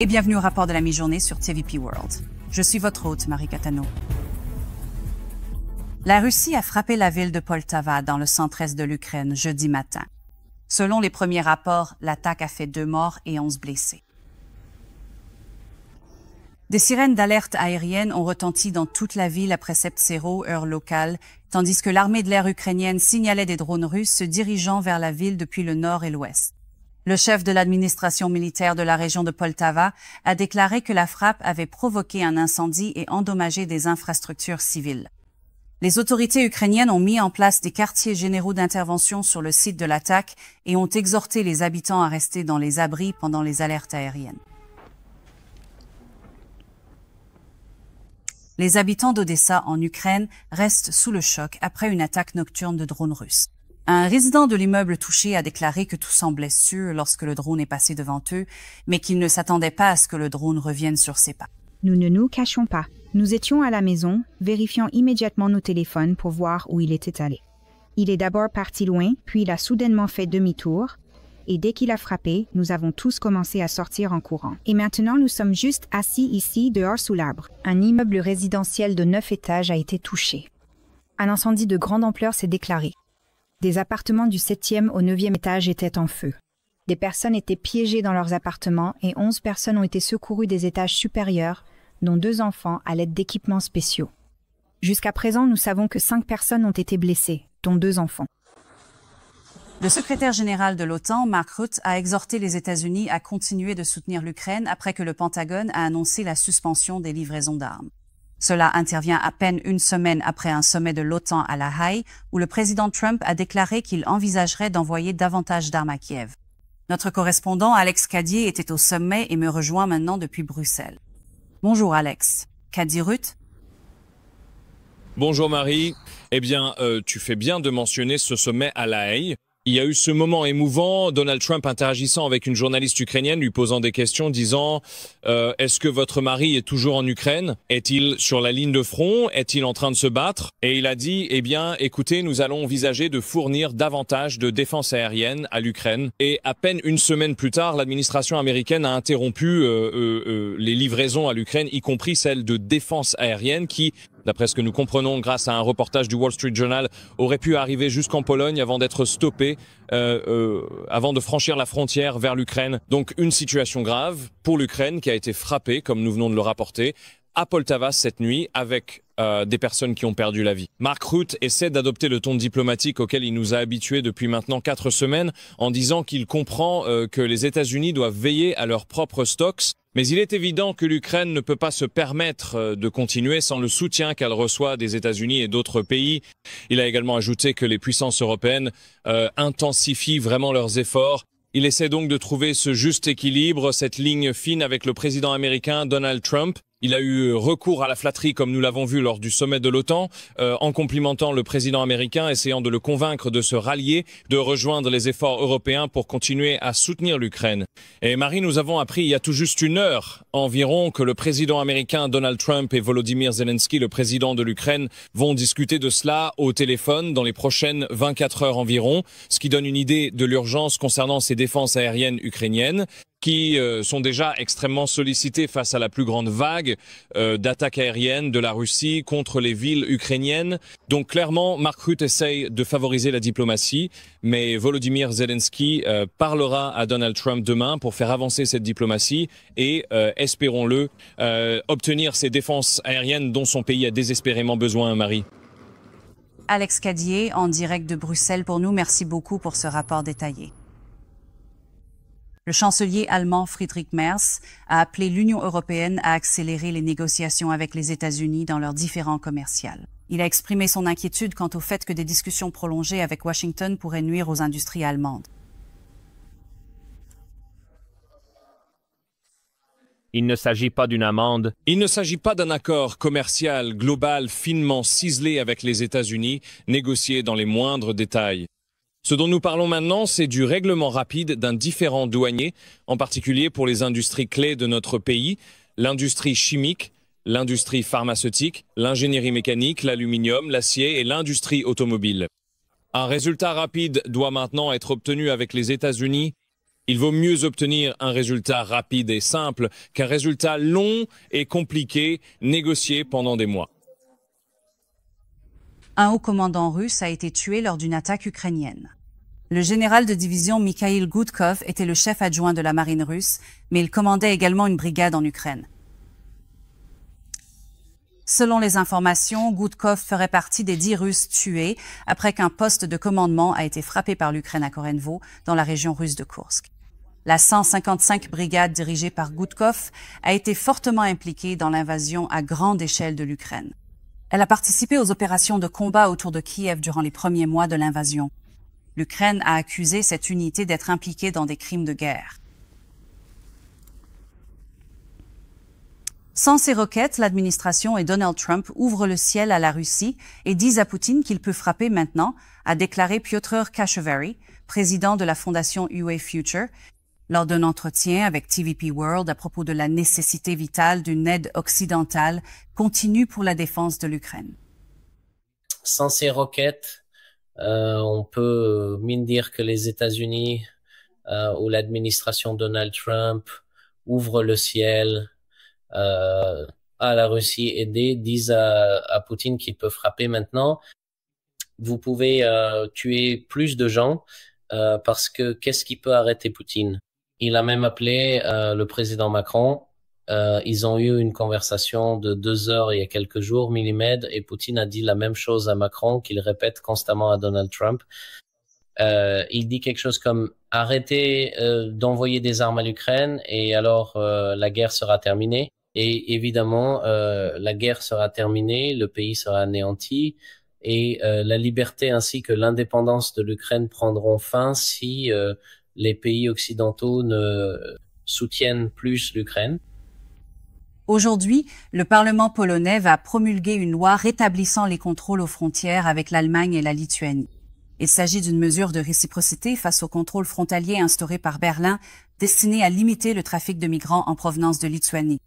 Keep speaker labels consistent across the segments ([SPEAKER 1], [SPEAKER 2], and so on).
[SPEAKER 1] Et bienvenue au rapport de la mi-journée sur TVP World. Je suis votre hôte, Marie Catano. La Russie a frappé la ville de Poltava dans le centre-est de l'Ukraine jeudi matin. Selon les premiers rapports, l'attaque a fait 2 morts et 11 blessés. Des sirènes d'alerte aérienne ont retenti dans toute la ville après 7:00 heure locale, tandis que l'armée de l'air ukrainienne signalait des drones russes se dirigeant vers la ville depuis le nord et l'ouest. Le chef de l'administration militaire de la région de Poltava a déclaré que la frappe avait provoqué un incendie et endommagé des infrastructures civiles. Les autorités ukrainiennes ont mis en place des quartiers généraux d'intervention sur le site de l'attaque et ont exhorté les habitants à rester dans les abris pendant les alertes aériennes. Les habitants d'Odessa en Ukraine restent sous le choc après une attaque nocturne de drones russes. Un résident de l'immeuble touché a déclaré que tout semblait sûr lorsque le drone est passé devant eux, mais qu'il ne s'attendait pas à ce que le drone revienne sur ses pas.
[SPEAKER 2] Nous ne nous cachons pas. Nous étions à la maison, vérifiant immédiatement nos téléphones pour voir où il était allé. Il est d'abord parti loin, puis il a soudainement fait demi-tour, et dès qu'il a frappé, nous avons tous commencé à sortir en courant. Et maintenant, nous sommes juste assis ici, dehors sous l'arbre. Un immeuble résidentiel de 9 étages a été touché. Un incendie de grande ampleur s'est déclaré. Des appartements du 7e au 9e étage étaient en feu. Des personnes étaient piégées dans leurs appartements et 11 personnes ont été secourues des étages supérieurs, dont 2 enfants à l'aide d'équipements spéciaux. Jusqu'à présent, nous savons que 5 personnes ont été blessées, dont 2 enfants.
[SPEAKER 1] Le secrétaire général de l'OTAN, Mark Rutte, a exhorté les États-Unis à continuer de soutenir l'Ukraine après que le Pentagone a annoncé la suspension des livraisons d'armes. Cela intervient à peine une semaine après un sommet de l'OTAN à La Haye, où le président Trump a déclaré qu'il envisagerait d'envoyer davantage d'armes à Kiev. Notre correspondant Alex Cadier était au sommet et me rejoint maintenant depuis Bruxelles. Bonjour Alex. Qu'a dit Rutte?
[SPEAKER 3] Bonjour Marie. Eh bien, tu fais bien de mentionner ce sommet à La Haye. Il y a eu ce moment émouvant, Donald Trump interagissant avec une journaliste ukrainienne, lui posant des questions, disant est-ce que votre mari est toujours en Ukraine? Est-il sur la ligne de front? Est-il en train de se battre? Et il a dit, eh bien, écoutez, nous allons envisager de fournir davantage de défense aérienne à l'Ukraine. Et à peine une semaine plus tard, l'administration américaine a interrompu les livraisons à l'Ukraine, y compris celles de défense aérienne qui, d'après ce que nous comprenons grâce à un reportage du Wall Street Journal, aurait pu arriver jusqu'en Pologne avant d'être stoppé, avant de franchir la frontière vers l'Ukraine. Donc une situation grave pour l'Ukraine qui a été frappée, comme nous venons de le rapporter, à Poltava cette nuit avec des personnes qui ont perdu la vie. Mark Rutte essaie d'adopter le ton diplomatique auquel il nous a habitués depuis maintenant 4 semaines en disant qu'il comprend que les États-Unis doivent veiller à leurs propres stocks. Mais il est évident que l'Ukraine ne peut pas se permettre de continuer sans le soutien qu'elle reçoit des États-Unis et d'autres pays. Il a également ajouté que les puissances européennes intensifient vraiment leurs efforts. Il essaie donc de trouver ce juste équilibre, cette ligne fine avec le président américain Donald Trump. Il a eu recours à la flatterie comme nous l'avons vu lors du sommet de l'OTAN, en complimentant le président américain, essayant de le convaincre de se rallier, de rejoindre les efforts européens pour continuer à soutenir l'Ukraine. Et Marie, nous avons appris il y a tout juste 1 heure environ que le président américain Donald Trump et Volodymyr Zelensky, le président de l'Ukraine, vont discuter de cela au téléphone dans les prochaines 24 heures environ, ce qui donne une idée de l'urgence concernant ces défenses aériennes ukrainiennes, qui sont déjà extrêmement sollicités face à la plus grande vague d'attaques aériennes de la Russie contre les villes ukrainiennes. Donc clairement, Mark Rutte essaye de favoriser la diplomatie, mais Volodymyr Zelensky parlera à Donald Trump demain pour faire avancer cette diplomatie et, espérons-le, obtenir ces défenses aériennes dont son pays a désespérément besoin, Marie.
[SPEAKER 1] Alex Cadier, en direct de Bruxelles pour nous. Merci beaucoup pour ce rapport détaillé. Le chancelier allemand Friedrich Merz a appelé l'Union européenne à accélérer les négociations avec les États-Unis dans leurs différends commerciaux. Il a exprimé son inquiétude quant au fait que des discussions prolongées avec Washington pourraient nuire aux industries allemandes.
[SPEAKER 4] Il ne s'agit pas d'une amende.
[SPEAKER 3] Il ne s'agit pas d'un accord commercial global finement ciselé avec les États-Unis, négocié dans les moindres détails. Ce dont nous parlons maintenant, c'est du règlement rapide d'un différend douanier, en particulier pour les industries clés de notre pays, l'industrie chimique, l'industrie pharmaceutique, l'ingénierie mécanique, l'aluminium, l'acier et l'industrie automobile. Un résultat rapide doit maintenant être obtenu avec les États-Unis Il vaut mieux obtenir un résultat rapide et simple qu'un résultat long et compliqué, négocié pendant des mois.
[SPEAKER 1] Un haut commandant russe a été tué lors d'une attaque ukrainienne. Le général de division Mikhail Gudkov était le chef adjoint de la marine russe, mais il commandait également une brigade en Ukraine. Selon les informations, Gudkov ferait partie des 10 Russes tués après qu'un poste de commandement a été frappé par l'Ukraine à Korenvo, dans la région russe de Koursk. La 155 brigade dirigée par Gudkov a été fortement impliquée dans l'invasion à grande échelle de l'Ukraine. Elle a participé aux opérations de combat autour de Kiev durant les premiers mois de l'invasion. L'Ukraine a accusé cette unité d'être impliquée dans des crimes de guerre. Sans ces roquettes, l'administration et Donald Trump ouvrent le ciel à la Russie et disent à Poutine qu'il peut frapper maintenant, a déclaré Piotr Kachevari, président de la fondation UA Future, lors d'un entretien avec TVP World à propos de la nécessité vitale d'une aide occidentale continue pour la défense de l'Ukraine.
[SPEAKER 5] Sans ces roquettes, on peut mine dire que les États-Unis ou l'administration Donald Trump ouvrent le ciel à la Russie aidée, disent à Poutine qu'il peut frapper maintenant. Vous pouvez tuer plus de gens parce que qu'est-ce qui peut arrêter Poutine? Il a même appelé le président Macron. Ils ont eu une conversation de 2 heures il y a quelques jours, Millimed, et Poutine a dit la même chose à Macron qu'il répète constamment à Donald Trump. Il dit quelque chose comme « Arrêtez d'envoyer des armes à l'Ukraine et alors la guerre sera terminée ». Et évidemment, la guerre sera terminée, le pays sera anéanti et la liberté ainsi que l'indépendance de l'Ukraine prendront fin si les pays occidentaux ne soutiennent plus l'Ukraine.
[SPEAKER 1] Aujourd'hui, le Parlement polonais va promulguer une loi rétablissant les contrôles aux frontières avec l'Allemagne et la Lituanie. Il s'agit d'une mesure de réciprocité face aux contrôles frontaliers instaurés par Berlin, destinée à limiter le trafic de migrants en provenance de Lituanie.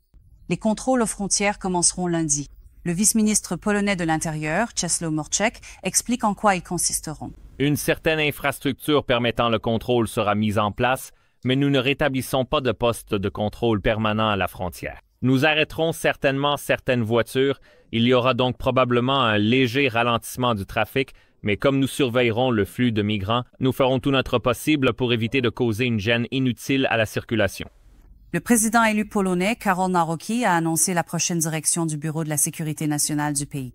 [SPEAKER 1] Les contrôles aux frontières commenceront lundi. Le vice-ministre polonais de l'Intérieur, Czesław Morczek, explique en quoi ils consisteront.
[SPEAKER 4] Une certaine infrastructure permettant le contrôle sera mise en place, mais nous ne rétablissons pas de poste de contrôle permanent à la frontière. Nous arrêterons certainement certaines voitures. Il y aura donc probablement un léger ralentissement du trafic, mais comme nous surveillerons le flux de migrants, nous ferons tout notre possible pour éviter de causer une gêne inutile à la circulation.
[SPEAKER 1] Le président élu polonais, Karol Nawrocki, a annoncé la prochaine direction du Bureau de la sécurité nationale du pays.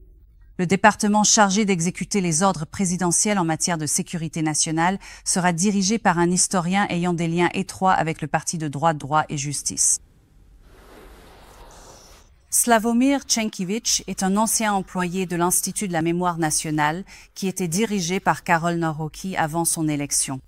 [SPEAKER 1] Le département chargé d'exécuter les ordres présidentiels en matière de sécurité nationale sera dirigé par un historien ayant des liens étroits avec le parti de droite Droit et Justice. Sławomir Czenkiewicz est un ancien employé de l'Institut de la mémoire nationale qui était dirigé par Karol Nawrocki avant son élection.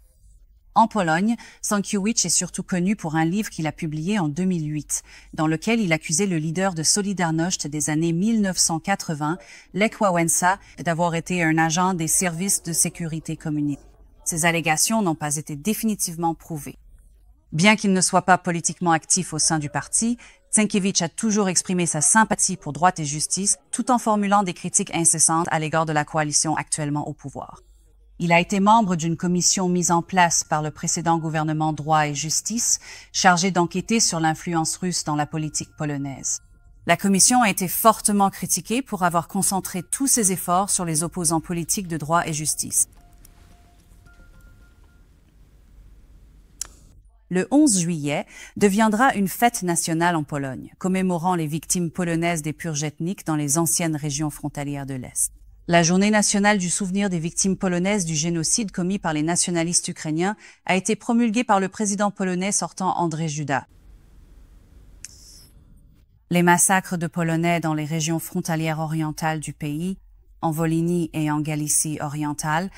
[SPEAKER 1] En Pologne, Czenkiewicz est surtout connu pour un livre qu'il a publié en 2008, dans lequel il accusait le leader de Solidarność des années 1980, Lech Wałęsa, d'avoir été un agent des services de sécurité communistes. Ces allégations n'ont pas été définitivement prouvées. Bien qu'il ne soit pas politiquement actif au sein du parti, Czenkiewicz a toujours exprimé sa sympathie pour droite et justice, tout en formulant des critiques incessantes à l'égard de la coalition actuellement au pouvoir. Il a été membre d'une commission mise en place par le précédent gouvernement Droit et Justice, chargée d'enquêter sur l'influence russe dans la politique polonaise. La commission a été fortement critiquée pour avoir concentré tous ses efforts sur les opposants politiques de Droit et Justice. Le 11 juillet deviendra une fête nationale en Pologne, commémorant les victimes polonaises des purges ethniques dans les anciennes régions frontalières de l'Est. La journée nationale du souvenir des victimes polonaises du génocide commis par les nationalistes ukrainiens a été promulguée par le président polonais sortant Andrzej Duda. Les massacres de Polonais dans les régions frontalières orientales du pays, en Volhynie et en Galicie orientale,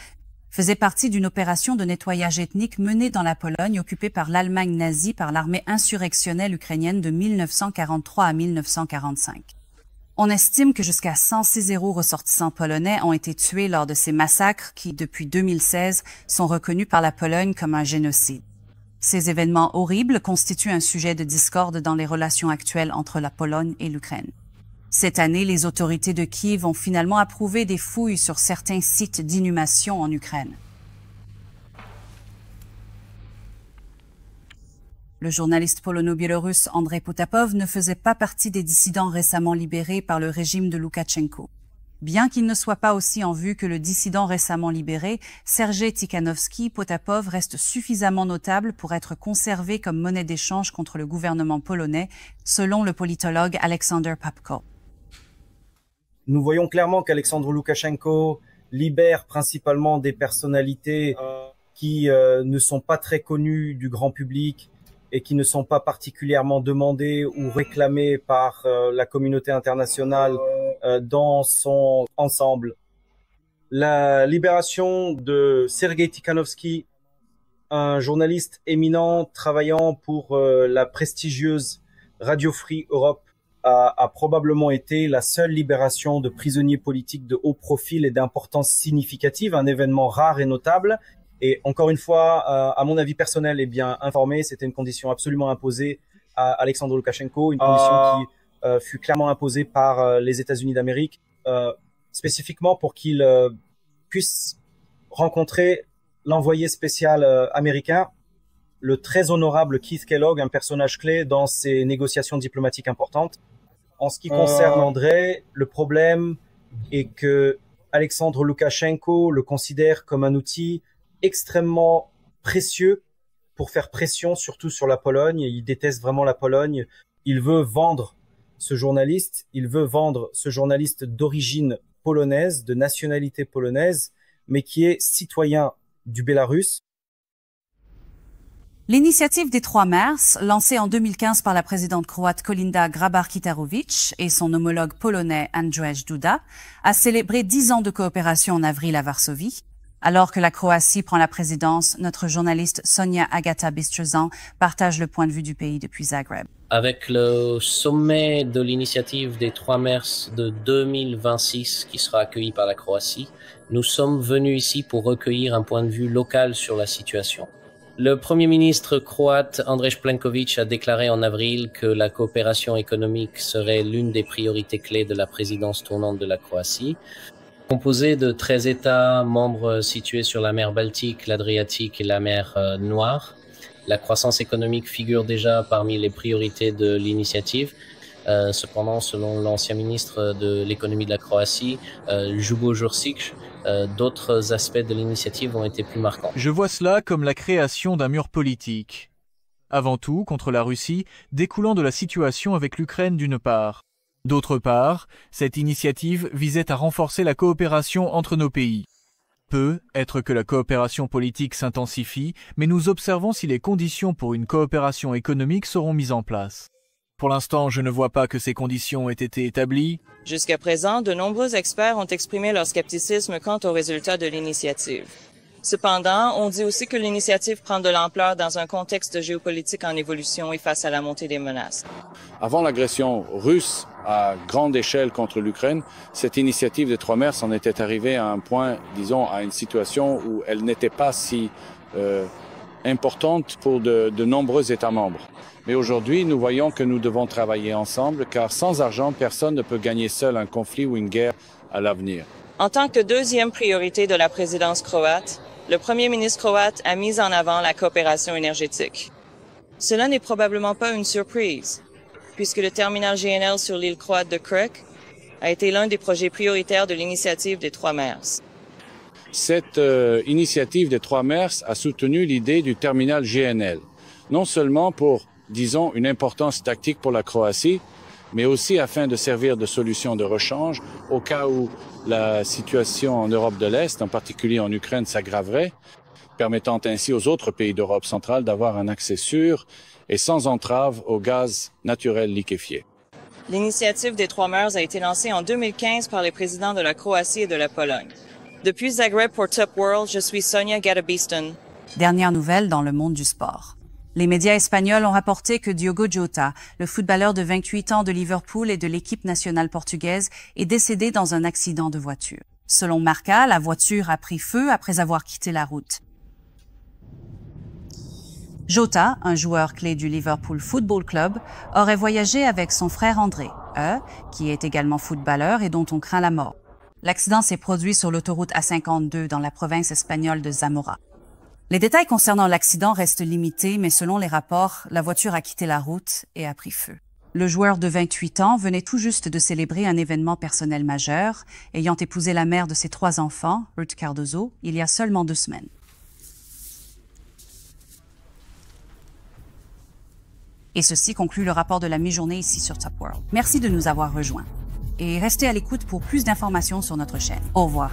[SPEAKER 1] faisaient partie d'une opération de nettoyage ethnique menée dans la Pologne occupée par l'Allemagne nazie par l'armée insurrectionnelle ukrainienne de 1943 à 1945. On estime que jusqu'à 106 ressortissants polonais ont été tués lors de ces massacres qui, depuis 2016, sont reconnus par la Pologne comme un génocide. Ces événements horribles constituent un sujet de discorde dans les relations actuelles entre la Pologne et l'Ukraine. Cette année, les autorités de Kiev ont finalement approuvé des fouilles sur certains sites d'inhumation en Ukraine. Le journaliste polono-biélorusse Andrzej Potapov ne faisait pas partie des dissidents récemment libérés par le régime de Loukachenko. Bien qu'il ne soit pas aussi en vue que le dissident récemment libéré, Sergej Tikhanovsky, Potapov reste suffisamment notable pour être conservé comme monnaie d'échange contre le gouvernement polonais, selon le politologue Alexander Papko.
[SPEAKER 6] Nous voyons clairement qu'Alexandre Loukachenko libère principalement des personnalités qui ne sont pas très connues du grand public et qui ne sont pas particulièrement demandées ou réclamées par la communauté internationale dans son ensemble. La libération de Sergej Tikhanovsky, un journaliste éminent travaillant pour la prestigieuse Radio Free Europe, a probablement été la seule libération de prisonniers politiques de haut profil et d'importance significative, un événement rare et notable. Et encore une fois, à mon avis personnel et bien informé, c'était une condition absolument imposée à Alexandre Loukachenko, une condition qui fut clairement imposée par les États-Unis d'Amérique, spécifiquement pour qu'il puisse rencontrer l'envoyé spécial américain, le très honorable Keith Kellogg, un personnage clé dans ces négociations diplomatiques importantes. En ce qui concerne André, le problème est que Alexandre Loukachenko le considère comme un outil extrêmement précieux pour faire pression, surtout sur la Pologne. Il déteste vraiment la Pologne. Il veut vendre ce journaliste. Il veut vendre ce journaliste d'origine polonaise, de nationalité polonaise, mais qui est citoyen du Bélarus.
[SPEAKER 1] L'initiative des Trois Mers, lancée en 2015 par la présidente croate Kolinda Grabar-Kitarović et son homologue polonais Andrzej Duda, a célébré 10 ans de coopération en avril à Varsovie. Alors que la Croatie prend la présidence, notre journaliste Sonia Agata Bistrezan partage le point de vue du pays depuis Zagreb.
[SPEAKER 5] Avec le sommet de l'initiative des Trois Mers de 2026 qui sera accueilli par la Croatie, nous sommes venus ici pour recueillir un point de vue local sur la situation. Le Premier ministre croate Andrej Plenković a déclaré en avril que la coopération économique serait l'une des priorités clés de la présidence tournante de la Croatie. Composé de 13 États membres situés sur la mer Baltique, l'Adriatique et la mer Noire, la croissance économique figure déjà parmi les priorités de l'initiative. Cependant, selon l'ancien ministre de l'économie de la Croatie, Ljubo Jurčić, d'autres aspects de l'initiative ont été plus marquants.
[SPEAKER 7] Je vois cela comme la création d'un mur politique. Avant tout, contre la Russie, découlant de la situation avec l'Ukraine d'une part. D'autre part, cette initiative visait à renforcer la coopération entre nos pays. Peut être que la coopération politique s'intensifie, mais nous observons si les conditions pour une coopération économique seront mises en place. Pour l'instant, je ne vois pas que ces conditions aient été établies.
[SPEAKER 8] Jusqu'à présent, de nombreux experts ont exprimé leur scepticisme quant aux résultats de l'initiative. Cependant, on dit aussi que l'initiative prend de l'ampleur dans un contexte géopolitique en évolution et face à la montée des menaces.
[SPEAKER 9] Avant l'agression russe à grande échelle contre l'Ukraine, cette initiative des Trois Mers en était arrivée à un point, disons, à une situation où elle n'était pas si importante pour de nombreux États membres. Mais aujourd'hui, nous voyons que nous devons travailler ensemble, car sans argent, personne ne peut gagner seul un conflit ou une guerre à l'avenir.
[SPEAKER 8] En tant que deuxième priorité de la présidence croate, le Premier ministre croate a mis en avant la coopération énergétique. Cela n'est probablement pas une surprise, puisque le terminal GNL sur l'île croate de Krk a été l'un des projets prioritaires de l'initiative des Trois Mers.
[SPEAKER 9] Cette initiative des Trois Mers a soutenu l'idée du terminal GNL, non seulement pour, disons, une importance tactique pour la Croatie, mais aussi afin de servir de solution de rechange au cas où la situation en Europe de l'Est, en particulier en Ukraine, s'aggraverait, permettant ainsi aux autres pays d'Europe centrale d'avoir un accès sûr et sans entrave au gaz naturel liquéfié.
[SPEAKER 8] L'initiative des Trois Mers a été lancée en 2015 par les présidents de la Croatie et de la Pologne. Depuis Zagreb pour Top World, je suis Sonia Agata-Bistrezan.
[SPEAKER 1] Dernière nouvelle dans le monde du sport. Les médias espagnols ont rapporté que Diogo Jota, le footballeur de 28 ans de Liverpool et de l'équipe nationale portugaise, est décédé dans un accident de voiture. Selon Marca, la voiture a pris feu après avoir quitté la route. Jota, un joueur clé du Liverpool Football Club, aurait voyagé avec son frère André, qui est également footballeur et dont on craint la mort. L'accident s'est produit sur l'autoroute A52 dans la province espagnole de Zamora. Les détails concernant l'accident restent limités, mais selon les rapports, la voiture a quitté la route et a pris feu. Le joueur de 28 ans venait tout juste de célébrer un événement personnel majeur, ayant épousé la mère de ses 3 enfants, Ruth Cardozo, il y a seulement 2 semaines. Et ceci conclut le rapport de la mi-journée ici sur Top World. Merci de nous avoir rejoints. Et restez à l'écoute pour plus d'informations sur notre chaîne. Au revoir.